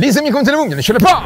Les amis, comment allez-vous? Bienvenue chez le pas.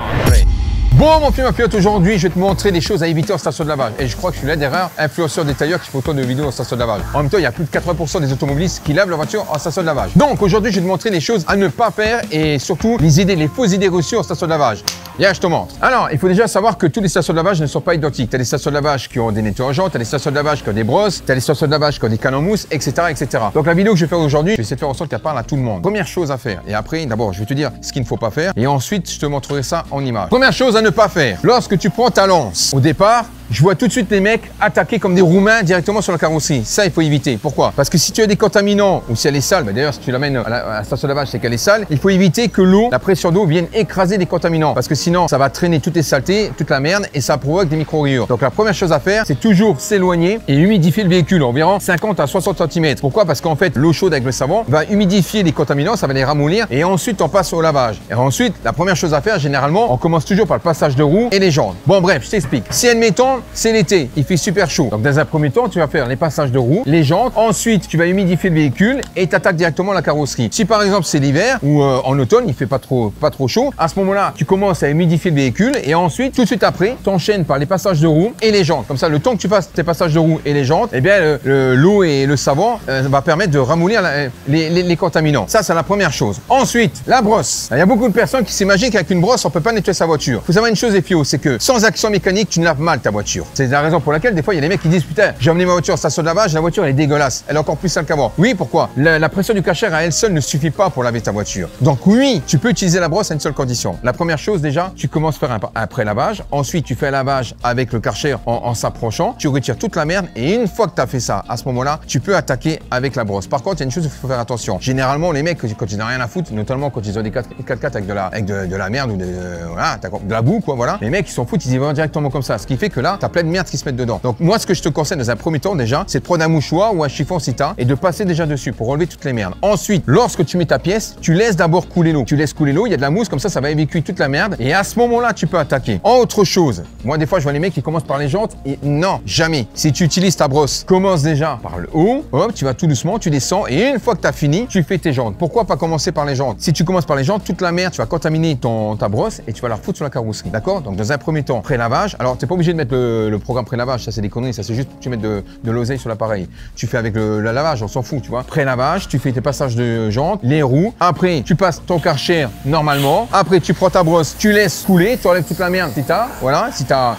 Bon, mon film pilote, aujourd'hui, je vais te montrer des choses à éviter en station de lavage. Et je crois que je suis l'un des rares influenceurs détailleurs qui font autant de vidéos en station de lavage. En même temps, il y a plus de 80% des automobilistes qui lavent leur voiture en station de lavage. Donc, aujourd'hui, je vais te montrer les choses à ne pas faire et surtout les fausses idées reçues en station de lavage. Viens, je te montre. Alors, il faut déjà savoir que toutes les stations de lavage ne sont pas identiques. Tu as des stations de lavage qui ont des nettoyageants, tu as des stations de lavage qui ont des brosses, tu as des stations de lavage qui ont des canons en mousse, etc., etc. Donc, la vidéo que je vais faire aujourd'hui, je vais essayer de faire en sorte qu'elle parle à tout le monde. Première chose à faire. Et après, d'abord, je vais te dire ce qu'il ne faut pas faire. Et ensuite, je te montrerai ça en image. Première chose à ne pas faire. Lorsque tu prends ta lance, au départ, je vois tout de suite les mecs attaquer comme des Roumains directement sur la carrosserie. Ça, il faut éviter. Pourquoi? Parce que si tu as des contaminants ou si elle est sale, d'ailleurs, si tu l'amènes à la station de lavage, c'est qu'elle est sale, il faut éviter que l'eau, la pression d'eau vienne écraser des contaminants. Parce que sinon, ça va traîner toutes les saletés, toute la merde et ça provoque des micro-rayures. Donc, la première chose à faire, c'est toujours s'éloigner et humidifier le véhicule environ 50 à 60 cm. Pourquoi? Parce qu'en fait, l'eau chaude avec le savon va humidifier les contaminants, ça va les ramollir et ensuite, on passe au lavage. Et ensuite, la première chose à faire, généralement, on commence toujours par le passage de roues et les jantes. Bon, bref, je t'explique. Si, admettons, c'est l'été, il fait super chaud. Donc, dans un premier temps, tu vas faire les passages de roues, les jantes. Ensuite, tu vas humidifier le véhicule et tu attaques directement la carrosserie. Si par exemple, c'est l'hiver ou en automne, il fait pas trop chaud, à ce moment-là, tu commences à humidifier le véhicule et ensuite, tout de suite après, tu enchaînes par les passages de roues et les jantes. Comme ça, le temps que tu fasses tes passages de roues et les jantes, eh bien, l'eau et le savon va permettre de ramollir les contaminants. Ça, c'est la première chose. Ensuite, la brosse. Il y a beaucoup de personnes qui s'imaginent qu'avec une brosse, on peut pas nettoyer sa voiture. Il faut savoir une chose, FIO, c'est que sans action mécanique, tu ne laves mal ta voiture. C'est la raison pour laquelle, des fois, il y a des mecs qui disent putain, j'ai emmené ma voiture en station de lavage, la voiture elle est dégueulasse, elle est encore plus sale qu'avant. Oui, pourquoi? La pression du Karcher à elle seule ne suffit pas pour laver ta voiture. Donc oui, tu peux utiliser la brosse à une seule condition. La première chose déjà, tu commences par un pré-lavage, ensuite tu fais un lavage avec le Karcher en s'approchant, tu retires toute la merde et une fois que tu as fait ça, à ce moment-là, tu peux attaquer avec la brosse. Par contre, il y a une chose qu'il faut faire attention. Généralement, les mecs, quand ils n'ont rien à foutre, notamment quand ils ont des 4x4 avec de la merde ou de la boue, quoi, voilà, les mecs ils s'en foutent, ils y vont directement comme ça. Ce qui fait que là, tu as plein de merde qui se mettent dedans. Donc moi, ce que je te conseille dans un premier temps déjà, c'est de prendre un mouchoir ou un chiffon si t'as et de passer déjà dessus pour enlever toutes les merdes. Ensuite, lorsque tu mets ta pièce, tu laisses d'abord couler l'eau. Tu laisses couler l'eau, il y a de la mousse, comme ça va évacuer toute la merde et à ce moment-là, tu peux attaquer. Autre chose, moi des fois, je vois les mecs qui commencent par les jantes et non, jamais. Si tu utilises ta brosse, commence déjà par le haut, hop, tu vas tout doucement, tu descends et une fois que tu as fini, tu fais tes jantes. Pourquoi pas commencer par les jantes? Si tu commences par les jantes, toute la merde, tu vas contaminer ta brosse et tu vas la refoutre sur la carrosserie. D'accord? Donc dans un premier temps, pré-lavage. Alors, tu n'es pas obligé de mettre le programme pré-lavage, ça c'est des conneries, ça c'est juste pour que tu mettes de l'oseille sur l'appareil. Tu fais avec le lavage, on s'en fout, tu vois. Pré-lavage, tu fais tes passages de jantes, les roues. Après, tu passes ton Karcher normalement. Après, tu prends ta brosse, tu laisses couler, tu enlèves toute la merde si t'as. Voilà, si t'as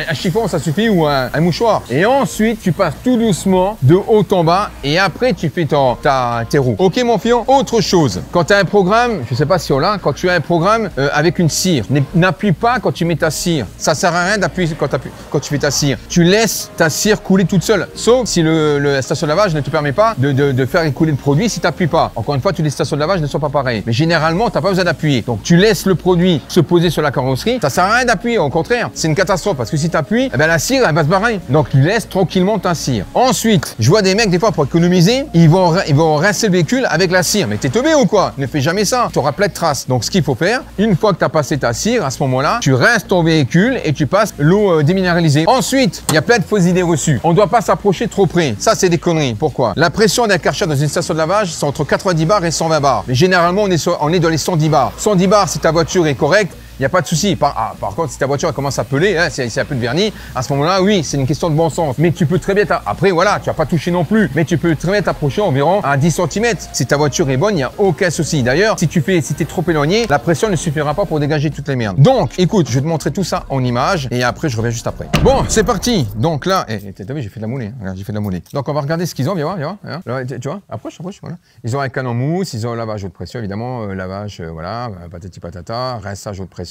un chiffon, ça suffit, ou un mouchoir. Et ensuite, tu passes tout doucement de haut en bas et après, tu fais tes roues. Ok, mon fion? Autre chose, quand tu as un programme, je sais pas si on l'a, quand tu as un programme avec une cire, n'appuie pas quand tu mets ta cire. Ça sert à rien d'appuyer quand tu fais ta cire. Tu laisses ta cire couler toute seule. Sauf si la station de lavage ne te permet pas de faire écouler le produit si tu n'appuies pas. Encore une fois, toutes les stations de lavage ne sont pas pareilles. Mais généralement, tu n'as pas besoin d'appuyer. Donc, tu laisses le produit se poser sur la carrosserie. Ça sert à rien d'appuyer. Au contraire, c'est une catastrophe parce que si tu appuies, eh ben, la cire, elle va se barrer. Donc, tu laisses tranquillement ta cire. Ensuite, je vois des mecs, des fois, pour économiser, ils vont rincer le véhicule avec la cire. Mais t'es teubé ou quoi? Ne fais jamais ça. Tu auras plein de traces. Donc, ce qu'il faut faire, une fois que tu as passé ta cire, à ce moment-là, tu rinces ton véhicule et tu passes l'eau déminéralisée. Ensuite, il y a plein de fausses idées reçues. On ne doit pas s'approcher trop près. Ça, c'est des conneries. Pourquoi? La pression d'un Karcher dans une station de lavage, c'est entre 90 bars et 120 bars. Mais généralement, on est dans les 110 bars. 110 bars, si ta voiture est correcte, il n'y a pas de souci. Par contre, si ta voiture commence à peler, hein, c'est un peu de vernis, à ce moment-là, oui, c'est une question de bon sens. Mais tu peux très bien après, voilà, tu vas pas toucher non plus, mais tu peux très bien t'approcher environ à 10 cm. Si ta voiture est bonne, il n'y a aucun souci. D'ailleurs, si tu es trop éloigné, la pression ne suffira pas pour dégager toutes les merdes. Donc, écoute, je vais te montrer tout ça en image et après, je reviens juste après. Bon, c'est parti. Donc là, t'as vu, j'ai fait de la moulée. Regarde, j'ai fait de la moulée. Donc, on va regarder ce qu'ils ont, viens voir. Là, tu vois, approche, voilà. Ils ont un canon mousse, ils ont un lavage haute pression, évidemment, lavage, voilà, patati patata, rinçage haute pression,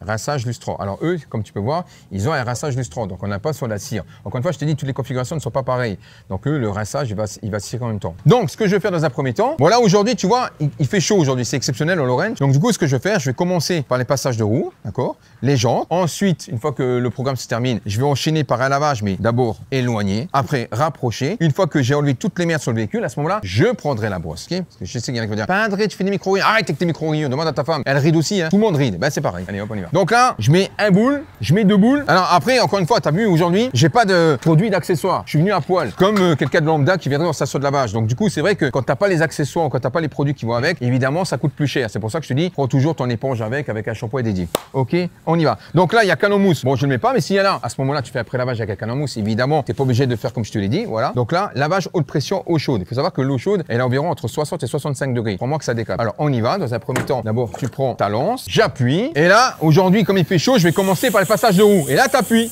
rinçage lustrant. Alors eux, comme tu peux voir, ils ont un rinçage lustrant, donc on n'a pas sur la cire. Encore une fois, je t'ai dit, toutes les configurations ne sont pas pareilles. Donc eux, le rinçage, il va cirer en même temps. Donc, ce que je vais faire dans un premier temps, bon là aujourd'hui, tu vois, il fait chaud aujourd'hui, c'est exceptionnel en Lorraine. Donc du coup, ce que je vais faire, je vais commencer par les passages de roues, d'accord, les jantes. Ensuite, une fois que le programme se termine, je vais enchaîner par un lavage, mais d'abord éloigner, après rapprocher. Une fois que j'ai enlevé toutes les merdes sur le véhicule, à ce moment-là, je prendrai la brosse, ok? Parce que je sais qu'il y en a qui vont dire, pas André, tu fais des micro-rayures, arrête avec tes micro-rayures, demande à ta femme, elle ride aussi, hein. Tout le monde ride, ben c'est pareil. pareil. Allez hop, on y va. Donc là, je mets un boule, je mets deux boules. Alors après, encore une fois, tu as vu aujourd'hui, j'ai pas de produit d'accessoires. Je suis venu à poil, comme quelqu'un de lambda qui viendrait en station de lavage. Donc du coup, c'est vrai que quand t'as pas les accessoires, quand t'as pas les produits qui vont avec, évidemment, ça coûte plus cher. C'est pour ça que je te dis, prends toujours ton éponge avec un shampoing dédié. Ok, on y va. Donc là, il y a canon mousse. Bon, je le mets pas, mais s'il y en a, à ce moment-là, tu fais après lavage avec un canon mousse. Évidemment, t'es pas obligé de faire comme je te l'ai dit. Voilà. Donc là, lavage haute pression, eau chaude. Il faut savoir que l'eau chaude, elle est environ entre 60 et 65 degrés. Pour moi que ça décale. Alors on y va. Dans un premier temps, d'abord, tu prends ta lance, j'appuie. Et là, aujourd'hui, comme il fait chaud, je vais commencer par les passages de roue. Et là, t'appuies.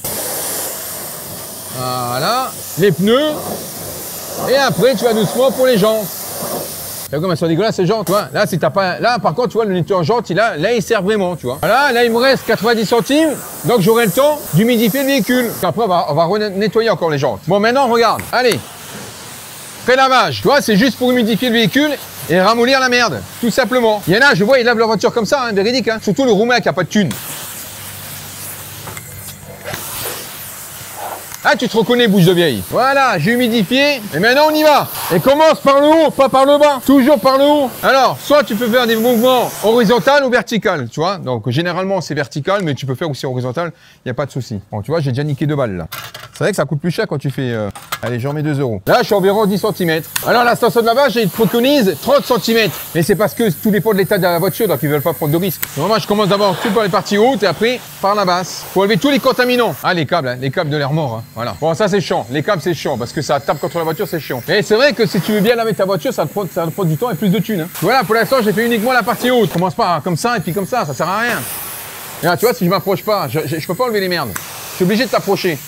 Voilà. Les pneus. Et après, tu vas doucement pour les jantes. Tu vois comme elles sont dégueulasses ces jantes, tu vois. Là, si t'as pas. Là, par contre, tu vois, le nettoyeur jantes, là, il sert vraiment, tu vois. Voilà, là, il me reste 90 centimes. Donc, j'aurai le temps d'humidifier le véhicule. Après, on va nettoyer encore les jantes. Bon, maintenant, regarde. Allez. Pré-lavage. Tu vois, c'est juste pour humidifier le véhicule et ramollir la merde. Tout simplement. Il y en a, je vois, ils lavent leur voiture comme ça, hein, véridique, hein. Surtout le Roumain qui a pas de thune. Ah, tu te reconnais, bouche de vieille. Voilà, j'ai humidifié. Et maintenant, on y va. Et commence par le haut, pas par le bas. Toujours par le haut. Alors, soit tu peux faire des mouvements horizontal ou vertical, tu vois. Donc, généralement, c'est vertical, mais tu peux faire aussi horizontal. Il n'y a pas de souci. Bon, tu vois, j'ai déjà niqué 2 balles, là. C'est vrai que ça coûte plus cher quand tu fais... Allez, j'en mets 2 €. Là, je suis environ 10 cm. Alors, la station de lavage, il préconise 30 cm. Mais c'est parce que tout dépend de l'état de la voiture, donc ils ne veulent pas prendre de risques. Donc, moi, je commence d'abord tout par les parties hautes et après par la basse. Faut enlever tous les contaminants. Ah, les câbles, hein, les câbles de l'air mort, hein. Voilà. Bon, ça, c'est chiant. Les câbles, c'est chiant parce que ça tape contre la voiture, c'est chiant. Et c'est vrai que si tu veux bien laver ta voiture, ça te prend du temps et plus de thunes, hein. Voilà, pour l'instant, j'ai fait uniquement la partie haute. Commence pas comme ça et puis comme ça sert à rien. Et là, tu vois, si je m'approche pas, je peux pas enlever les merdes. Je suis obligé de t'approcher.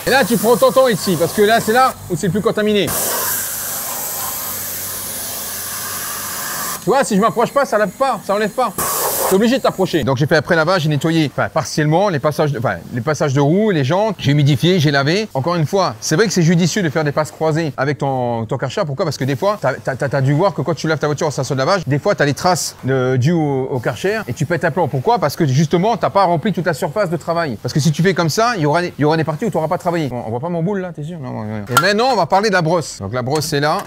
Et là, tu prends ton temps ici, parce que là, c'est là où c'est le plus contaminé. Tu vois, si je m'approche pas, ça lave pas, ça enlève pas. T'es obligé de t'approcher. Donc j'ai fait après lavage, j'ai nettoyé, partiellement les passages de roues, les jantes, j'ai humidifié, j'ai lavé. Encore une fois, c'est vrai que c'est judicieux de faire des passes croisées avec ton Karcher. Pourquoi? Parce que des fois, t'as dû voir que quand tu laves ta voiture en station de lavage, des fois t'as les traces dues au Karcher et tu pètes un plomb. Pourquoi? Parce que justement, t'as pas rempli toute la surface de travail. Parce que si tu fais comme ça, il y aura des parties où tu n'auras pas travaillé. Bon, on voit pas mon boule là, t'es sûr? Non. Et maintenant, on va parler de la brosse. Donc la brosse c'est là.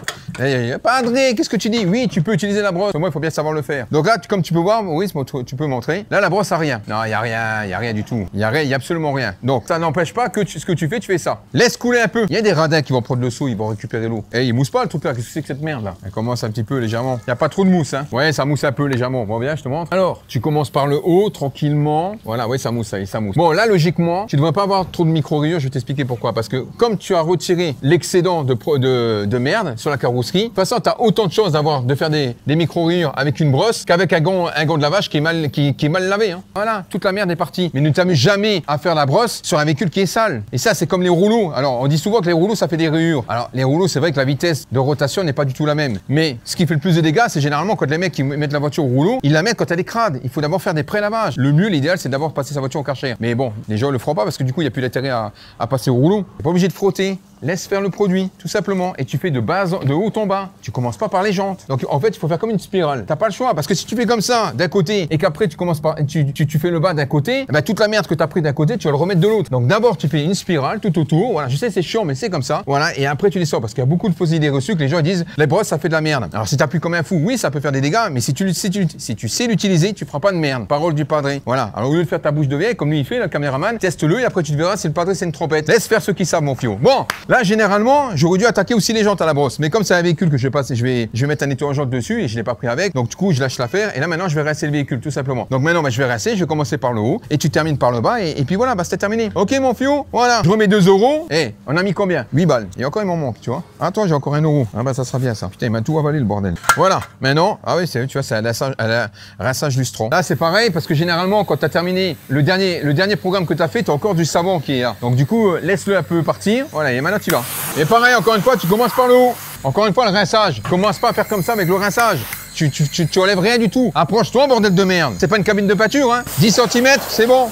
Pas André, qu'est-ce que tu dis? Oui, tu peux utiliser la brosse. Moi, il faut bien savoir le faire. Donc là, comme tu peux voir, oui, tu peux montrer. Là, la brosse a rien. Non, il n'y a rien du tout. Il y a absolument rien. Donc, ça n'empêche pas que ce que tu fais ça. Laisse couler un peu. Il y a des radins qui vont prendre le seau, ils vont récupérer l'eau. Et ils moussent pas le truc là. Qu'est-ce que c'est que cette merde là? Elle commence un petit peu légèrement. Il n'y a pas trop de mousse, hein. Ouais, ça mousse un peu légèrement. Bon, bien, je te montre. Alors, tu commences par le haut, tranquillement. Voilà, ouais, ça mousse, ça mousse. Bon, là, logiquement, tu ne devrais pas avoir trop de micro-rayures. Je vais t'expliquer pourquoi. Parce que comme tu as retiré l'excédent de merde sur la carrosserie, de toute façon, tu as autant de chances de faire des micro-rayures avec une brosse qu'avec un gant de lavage qui est mal lavé, hein. Voilà, toute la merde est partie. Mais ne t'amuse jamais à faire la brosse sur un véhicule qui est sale. Et ça, c'est comme les rouleaux. Alors, on dit souvent que les rouleaux, ça fait des rayures. Alors, les rouleaux, c'est vrai que la vitesse de rotation n'est pas du tout la même. Mais ce qui fait le plus de dégâts, c'est généralement quand les mecs qui mettent la voiture au rouleau, ils la mettent quand elle est crade. Il faut d'abord faire des pré-lavages. Le mieux, l'idéal, c'est d'abord passer sa voiture au Karcher. Mais bon, les gens le feront pas parce que du coup, il n'y a plus d'intérêt à passer au rouleau. T'es pas obligé de frotter. Laisse faire le produit, tout simplement. Et tu fais de haut en bas. Tu commences pas par les jantes. Donc, en fait, il faut faire comme une spirale. T'as pas le choix. Parce que si tu fais comme ça, d'un côté, et qu'après, tu fais le bas d'un côté, bah, toute la merde que tu as pris d'un côté, tu vas le remettre de l'autre. Donc, d'abord, tu fais une spirale tout autour. Voilà, je sais, c'est chiant, mais c'est comme ça. Voilà, et après, tu les sors. Parce qu'il y a beaucoup de fausses idées reçues que les gens disent, les brosses, ça fait de la merde. Alors, si tu appuies comme un fou, oui, ça peut faire des dégâts, mais si tu sais l'utiliser, tu feras pas de merde. Parole du padré. Voilà. Alors, au lieu de faire ta bouche de vieille, comme lui, il fait, le caméraman, teste-le et après, tu te verras si le padré, c'est une trompette. Laisse faire ceux qui savent, mon fio. Bon, là, généralement, j'aurais dû attaquer aussi les jantes à la brosse. Mais comme c'est un véhicule que je vais passer, je vais mettre un nettoyeur jantes dessus et je l'ai pas pris avec. Donc, du coup, je lâche l'affaire et là, maintenant, je vais rincer le véhicule, tout simplement. Donc, maintenant, bah, je vais rincer, je vais commencer par le haut et tu termines par le bas et puis voilà, bah, c'était terminé. Ok, mon fio, voilà. Je remets 2 €. Eh, on a mis combien? 8 balles. Et encore, il m'en manque, tu vois. Attends, j'ai encore 1 €. Ah, bah, ça sera bien, ça. Putain, il m'a tout avalé, le bordel. Voilà. Maintenant, ah oui, tu vois, c'est un rinçage lustrant. Là, c'est pareil parce que généralement, quand tu as terminé le dernier programme que tu as fait, tu as encore du savon qui est là. Donc, du coup, laisse-le un peu partir. Voilà, et maintenant, tu vas. Et pareil, encore une fois, tu commences par le haut. Encore une fois, le rinçage. Commence pas à faire comme ça avec le rinçage. Tu enlèves rien du tout. Approche-toi, bordel de merde. C'est pas une cabine de pâture, hein. 10 cm, c'est bon.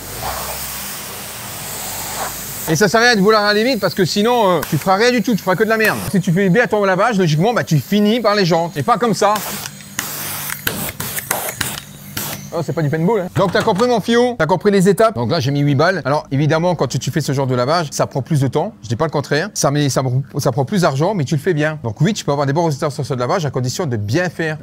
Et ça sert à rien de vouloir aller vite parce que sinon, tu feras rien du tout. Tu feras que de la merde. Si tu fais bien ton lavage, logiquement, bah, tu finis par les jantes. Et pas comme ça. Oh, c'est pas du paintball, hein. Donc, t'as compris mon fio? T'as compris les étapes? Donc là, j'ai mis 8 balles. Alors, évidemment, quand tu fais ce genre de lavage, ça prend plus de temps. Je dis pas le contraire. Ça prend plus d'argent, mais tu le fais bien. Donc oui, tu peux avoir des bons résultats sur ce lavage à condition de bien faire.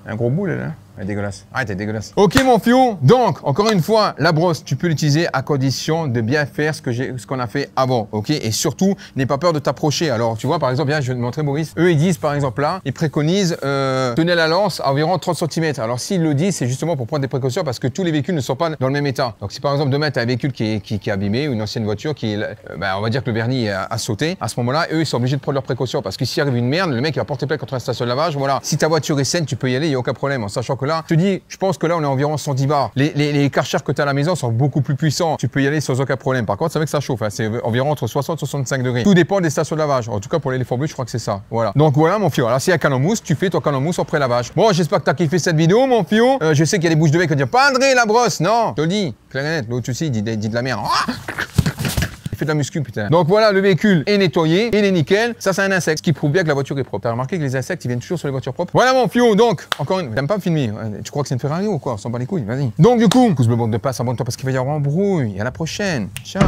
Un gros boule là. Elle est dégueulasse. Arrête, elle est dégueulasse. Ok mon fion, donc encore une fois, la brosse, tu peux l'utiliser à condition de bien faire ce qu'on a fait avant, ok? Et surtout, n'aie pas peur de t'approcher. Alors tu vois, par exemple, je vais te montrer Maurice. Eux, ils disent par exemple là, ils préconisent tenir la lance à environ 30 cm. Alors s'ils le disent, c'est justement pour prendre des précautions parce que tous les véhicules ne sont pas dans le même état. Donc si par exemple demain tu as un véhicule qui est abîmé ou une ancienne voiture qui est, on va dire que le vernis a sauté, à ce moment-là, eux, ils sont obligés de prendre leurs précautions parce que s'il arrive une merde, le mec il va porter plainte contre la station de lavage. Voilà. Si ta voiture est saine, tu peux y aller, il n'y a aucun problème. En sachant que là, je te dis, je pense que là, on est environ 110 bars. Les Karcher que tu as à la maison sont beaucoup plus puissants. Tu peux y aller sans aucun problème. Par contre, c'est vrai que ça chauffe. Hein. C'est environ entre 60 et 65 degrés. Tout dépend des stations de lavage. En tout cas, pour l'éléphant bleu, je crois que c'est ça. Voilà. Donc voilà, mon fion. Alors, s'il y a un canon mousse, tu fais ton canon mousse en pré-lavage. Bon, j'espère que tu as kiffé cette vidéo, mon fion. Je sais qu'il y a des bouches de bec qui disent pas André, la brosse. Non, je te le dis. Clair et net. L'autre aussi, dit de la merde. Fait de la muscu, putain. Donc voilà, le véhicule est nettoyé, il est nickel. Ça, c'est un insecte, ce qui prouve bien que la voiture est propre. T'as remarqué que les insectes, ils viennent toujours sur les voitures propres. Voilà mon fion, donc, encore une. T'aimes pas me filmer? Tu crois que c'est une Ferrari ou quoi? On s'en bat les couilles, vas-y. Donc, du coup, pouce bleu, bande de passe, abonne-toi parce qu'il va y avoir embrouille. À la prochaine. Ciao.